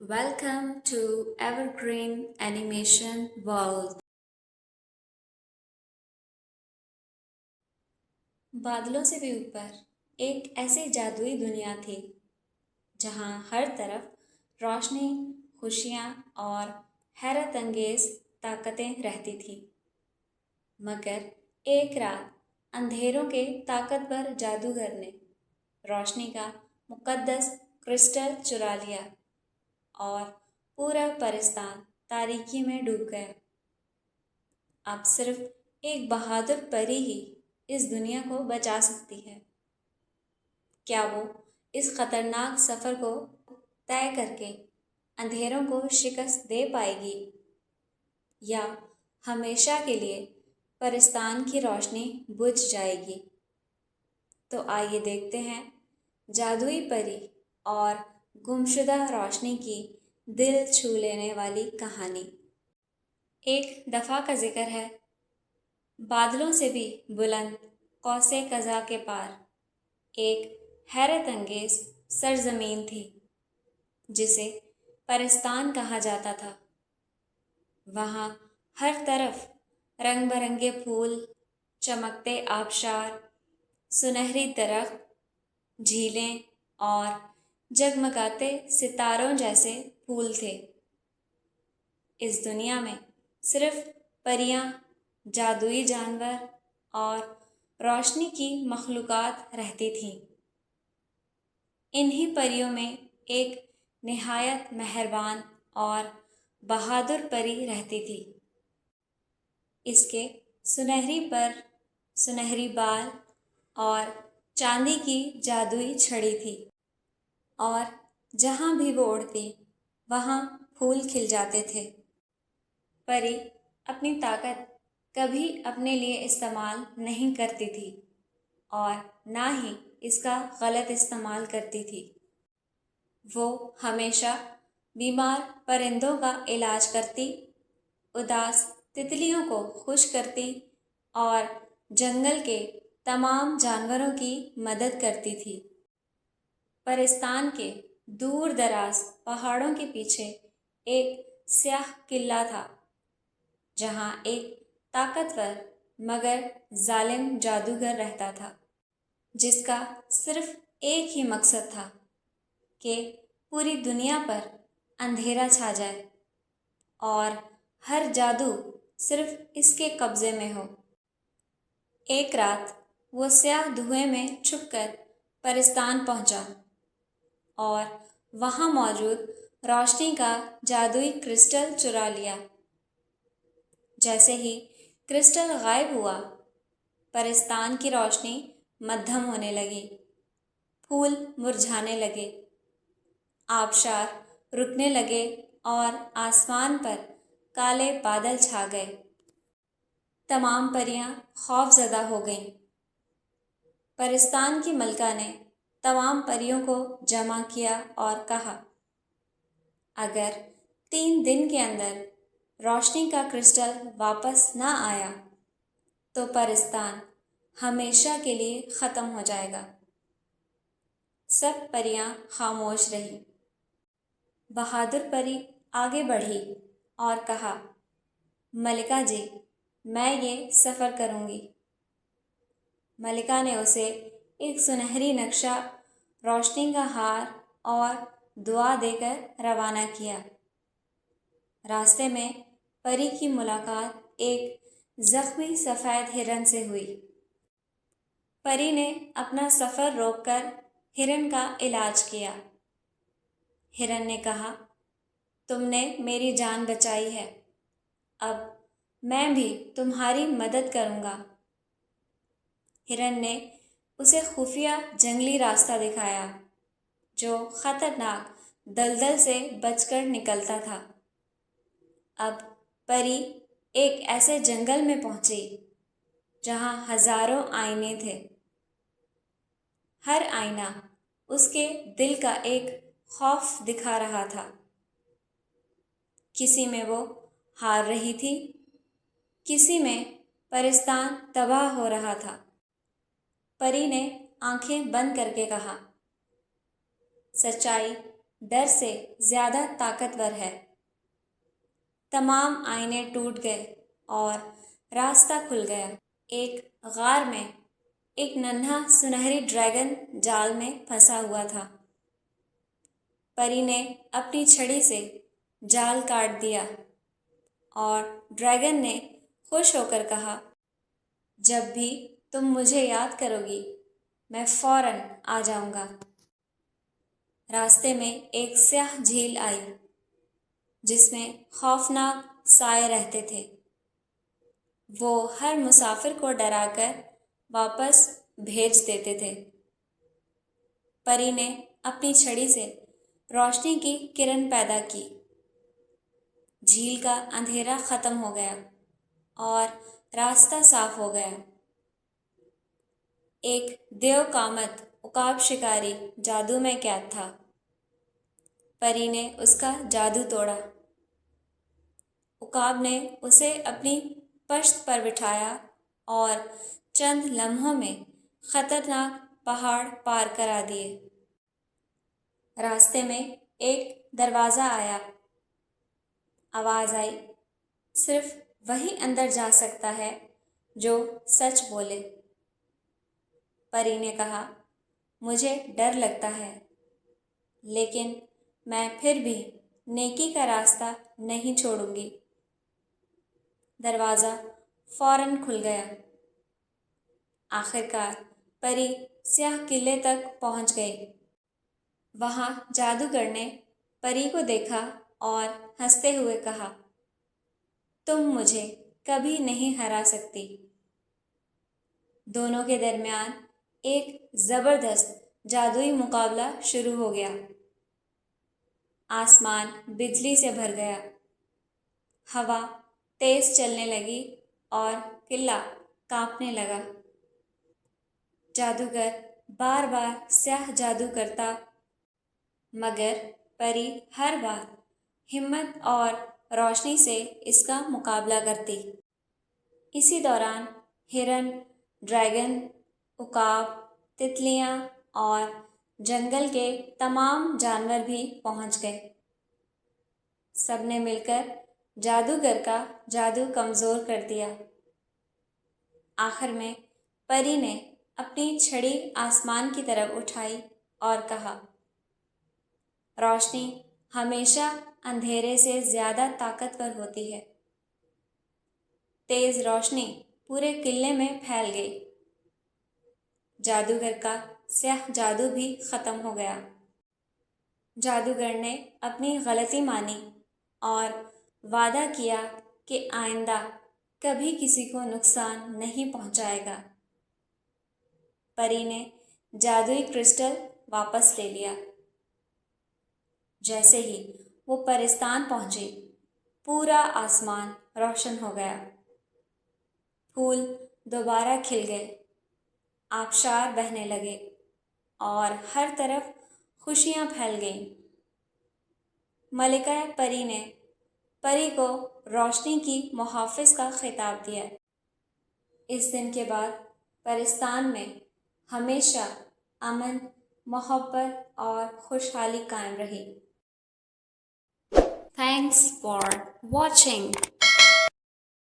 Welcome to Evergreen Animation World. बादलों से भी ऊपर एक ऐसी जादुई दुनिया थी जहां हर तरफ रोशनी, खुशियां और हैरत अंगेज ताकतें रहती थी। मगर एक रात अंधेरों के ताकतवर जादूगर ने रोशनी का मुकद्दस क्रिस्टल चुरा लिया और पूरा परिस्तान तारीकी में डूब गया। अब सिर्फ एक बहादुर परी ही इस दुनिया को बचा सकती है। क्या वो इस खतरनाक सफर को तय करके अंधेरों को शिकस्त दे पाएगी या हमेशा के लिए परिस्तान की रोशनी बुझ जाएगी? तो आइए देखते हैं जादुई परी और गुमशुदा रोशनी की दिल छू लेने वाली कहानी। एक दफ़ा का जिक्र है, बादलों से भी बुलंद कौसे कज़ा के पार एक हैरत अंगेज सरजमीन थी जिसे परिस्तान कहा जाता था। वहाँ हर तरफ रंग बरंगे फूल, चमकते आबशार, सुनहरी दरख्त, झीलें और जगमगाते सितारों जैसे फूल थे। इस दुनिया में सिर्फ परियां, जादुई जानवर और रोशनी की मखलूक़ात रहती थीं। इन्हीं परियों में एक निहायत मेहरबान और बहादुर परी रहती थी। इसके सुनहरी पर, सुनहरी बाल और चांदी की जादुई छड़ी थी और जहाँ भी वो उड़ती वहाँ फूल खिल जाते थे। परी अपनी ताकत कभी अपने लिए इस्तेमाल नहीं करती थी और ना ही इसका गलत इस्तेमाल करती थी। वो हमेशा बीमार परिंदों का इलाज करती, उदास तितलियों को खुश करती और जंगल के तमाम जानवरों की मदद करती थी। परिस्तान के दूर दराज पहाड़ों के पीछे एक स्याह किला था जहाँ एक ताकतवर मगर जालिम जादूगर रहता था जिसका सिर्फ एक ही मकसद था कि पूरी दुनिया पर अंधेरा छा जाए और हर जादू सिर्फ इसके कब्जे में हो। एक रात वो स्याह धुएं में छुपकर परिस्तान पहुंचा और वहाँ मौजूद रोशनी का जादुई क्रिस्टल चुरा लिया। जैसे ही क्रिस्टल गायब हुआ, परिस्तान की रोशनी मद्धम होने लगी, फूल मुरझाने लगे, आबशार रुकने लगे और आसमान पर काले बादल छा गए। तमाम परियां खौफजदा हो गईं। परिस्तान की मलका ने तमाम परियों को जमा किया और कहा, अगर 3 दिन के अंदर रोशनी का क्रिस्टल वापस ना आया तो परिस्तान हमेशा के लिए ख़त्म हो जाएगा। सब परियां खामोश रहीं। बहादुर परी आगे बढ़ी और कहा, मलिका जी, मैं ये सफ़र करूँगी। मलिका ने उसे एक सुनहरी नक्शा, रोशनी का हार और दुआ देकर रवाना किया। रास्ते में परी की मुलाकात एक ज़ख्मी सफ़ेद हिरन से हुई। परी ने अपना सफ़र रोककर हिरन का इलाज किया। हिरन ने कहा, तुमने मेरी जान बचाई है, अब मैं भी तुम्हारी मदद करूँगा। हिरन ने उसे खुफिया जंगली रास्ता दिखाया जो ख़तरनाक दलदल से बचकर निकलता था। अब परी एक ऐसे जंगल में पहुंची जहां हजारों आईने थे। हर आईना उसके दिल का एक खौफ दिखा रहा था। किसी में वो हार रही थी, किसी में परिस्तान तबाह हो रहा था। परी ने आंखें बंद करके कहा, सच्चाई ڈر سے زیادہ طاقتور ہے۔ تمام آئینے ٹوٹ گئے اور راستہ کھل گیا۔ ایک غار میں ایک ننھا سنہری ڈریگن جال میں پھنسا ہوا تھا۔ پری نے اپنی چھڑی سے جال کاٹ دیا اور ڈریگن نے خوش ہو کر کہا، جب بھی تم مجھے یاد کرو گی میں فوراً آ جاؤں گا۔ راستے میں ایک سیاہ جھیل آئی جس میں خوفناک سائے رہتے تھے۔ وہ ہر مسافر کو ڈرا کر واپس بھیج دیتے تھے۔ پری نے اپنی چھڑی سے روشنی کی کرن پیدا کی۔ جھیل کا اندھیرا ختم ہو گیا اور راستہ صاف ہو گیا۔ ایک دیو کامت عقاب شکاری جادو میں قید تھا۔ پری نے اس کا جادو توڑا۔ عقاب نے اسے اپنی پشت پر بٹھایا اور چند لمحوں میں خطرناک پہاڑ پار کرا دیے۔ راستے میں ایک دروازہ آیا۔ آواز آئی، صرف وہی اندر جا سکتا ہے جو سچ بولے۔ پری نے کہا، مجھے ڈر لگتا ہے لیکن میں پھر بھی نیکی کا راستہ نہیں چھوڑوں گی۔ دروازہ فوراً کھل گیا۔ آخرکار پری سیاہ قلعے تک پہنچ گئی۔ وہاں جادوگر نے پری کو دیکھا اور ہنستے ہوئے کہا، تم مجھے کبھی نہیں ہرا سکتی۔ دونوں کے درمیان ایک زبردست جادوئی مقابلہ شروع ہو گیا۔ آسمان بجلی سے بھر گیا، ہوا تیز چلنے لگی اور قلعہ کانپنے لگا۔ جادوگر بار بار سیاہ جادو کرتا مگر پری ہر بار ہمت اور روشنی سے اس کا مقابلہ کرتی۔ اسی دوران ہرن، ڈریگن، عقاب، تتلیاں اور جنگل کے تمام جانور بھی پہنچ گئے۔ سب نے مل کر جادوگر کا جادو کمزور کر دیا۔ آخر میں پری نے اپنی چھڑی آسمان کی طرف اٹھائی اور کہا، روشنی ہمیشہ اندھیرے سے زیادہ طاقتور ہوتی ہے۔ تیز روشنی پورے قلعے میں پھیل گئی۔ جادوگر کا سیاہ جادو بھی ختم ہو گیا۔ جادوگر نے اپنی غلطی مانی اور وعدہ کیا کہ آئندہ کبھی کسی کو نقصان نہیں پہنچائے گا۔ پری نے جادوئی کرسٹل واپس لے لیا۔ جیسے ہی وہ پرستان پہنچی، پورا آسمان روشن ہو گیا۔ پھول دوبارہ کھل گئے، آبشار بہنے لگے اور ہر طرف خوشیاں پھیل گئیں۔ ملکہ پری نے پری کو روشنی کی محافظ کا خطاب دیا۔ اس دن کے بعد پرستان میں ہمیشہ امن، محبت اور خوشحالی قائم رہی۔ Thanks for watching.